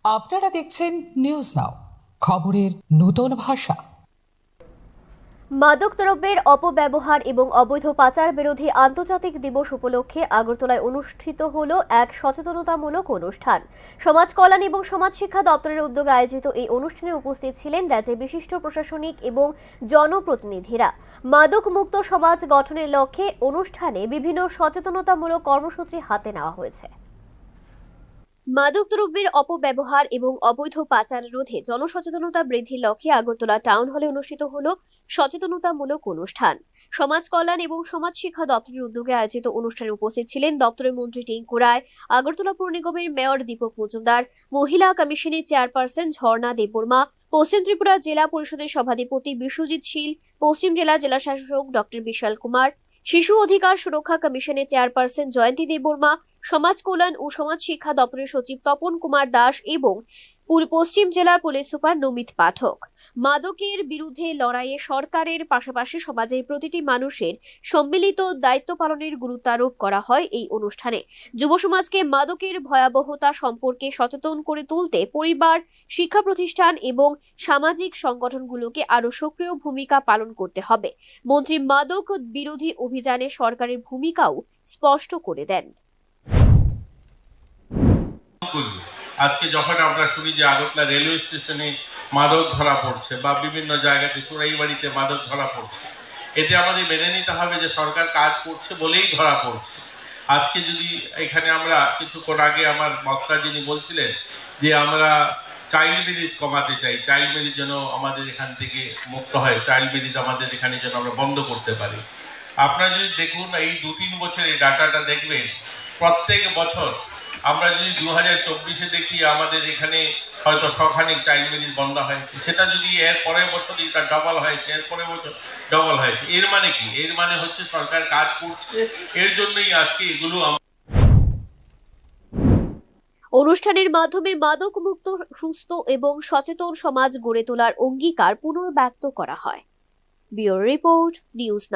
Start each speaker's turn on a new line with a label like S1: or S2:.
S1: আপনারা দেখছেন news now, খবরের নতুন ভাষা।
S2: মাদক দ্রব্যের অপব্যবহার এবং অবৈধ পাচার বিরোধী আন্তর্জাতিক দিবস উপলক্ষে আগরতলায় অনুষ্ঠিত হলো এক সচেতনতামূলক অনুষ্ঠান। সমাজ কল্যাণ এবং সমাজ শিক্ষা দপ্তরের উদ্যোগে আয়োজিত এই অনুষ্ঠানে উপস্থিত ছিলেন রাজ্যের বিশিষ্ট প্রশাসনিক এবং জনপ্রতিনিধিরা। মাদক মুক্ত সমাজ গঠনের লক্ষ্যে অনুষ্ঠানে বিভিন্ন সচেতনতামূলক কর্মসূচি হাতে নেওয়া হয়েছে। মাদক দ্রব্যের অপব্যবহার এবং অবৈধ পাচার রোধে জনসচেতনতা বৃদ্ধির লক্ষ্যে আগরতলা টাউন হলে অনুষ্ঠিত হলো সচেতনতামূলক অনুষ্ঠান। সমাজ কল্যাণ এবং সমাজ শিক্ষা দপ্তরের উদ্যোগে আয়োজিত অনুষ্ঠানে উপস্থিত ছিলেন দপ্তরের মন্ত্রী টিঙ্কু রায়, আগরতলা পৌর নিগমের মেয়র দীপক মজুমদার, মহিলা কমিশনের চেয়ারপারসন ঝর্ণা দেববর্মা, পশ্চিম ত্রিপুরা জেলা পরিষদের সভাধিপতি বিশ্বজিৎ শীল, পশ্চিম জেলা শাসক ডক্টর বিশাল কুমার, শিশু অধিকার সুরক্ষা কমিশনের চেয়ারপারসন জয়ন্তী দেববর্মা, সমাজ কল্যাণ ও সমাজ শিক্ষা দপ্তরের সচিব তপন কুমার দাস এবং পশ্চিম জেলার পুলিশ সুপার নমিত পাঠক। মাদকের বিরুদ্ধে লড়াইয়ে সরকারের পাশাপাশি সমাজের প্রতিটি মানুষের সম্মিলিত দায়িত্ব পালনের গুরুত্ব আরোপ করা হয় এই অনুষ্ঠানে। যুব সমাজকে মাদকের ভয়াবহতা সম্পর্কে সচেতন করে তুলতে পরিবার, শিক্ষা প্রতিষ্ঠান এবং সামাজিক সংগঠনগুলোকে আরো সক্রিয় ভূমিকা পালন করতে হবে। মন্ত্রী মাদক বিরোধী অভিযানে সরকারের ভূমিকাও স্পষ্ট করে দেন।
S3: আজকে যখন আমরা শুনি যে আগরতলা রেলওয়ে স্টেশনে মাদক ধরা পড়ছে বা বিভিন্ন জায়গাতে চোরাইবাড়িতে মাদক ধরা পড়ছে, এতে আমাদের মেনে নিতে হবে যে সরকার কাজ করছে বলেই ধরা পড়ছে। আজকে যদি এখানে আমরা কিছুক্ষণ আগে আমার বক্তা যিনি বলছিলেন যে আমরা চাইল্ড ম্যারেজ কমাতে চাই, চাইল্ড ম্যারেজ যেন আমাদের এখান থেকে মুক্ত হয়, চাইল্ড ম্যারেজ আমাদের এখানে যেন আমরা বন্ধ করতে পারি। আপনারা যদি দেখুন এই 2-3 বছরের ডাটাটা দেখবেন, প্রত্যেক বছর আমরা যদি 2024-এ দেখি আমাদের এখানে হয়তো শখানেক চাইল্ড ম্যারেজ বন্ধ হয়েছে, সেটা যদি এর পরের বছর তার ডবল হয়েছে, এর পরের বছর ডবল হয়েছে। এর মানে কি? এর মানে হচ্ছে সরকার কাজ করছে, এর জন্যই আজকে এগুলো।
S2: অনুষ্ঠানের মাধ্যমে মাদক মুক্ত, সুস্থ এবং সচেতন সমাজ গড়ে তোলার অঙ্গীকার পুনর্ব্যক্ত করা হয়। Bureau report, news now.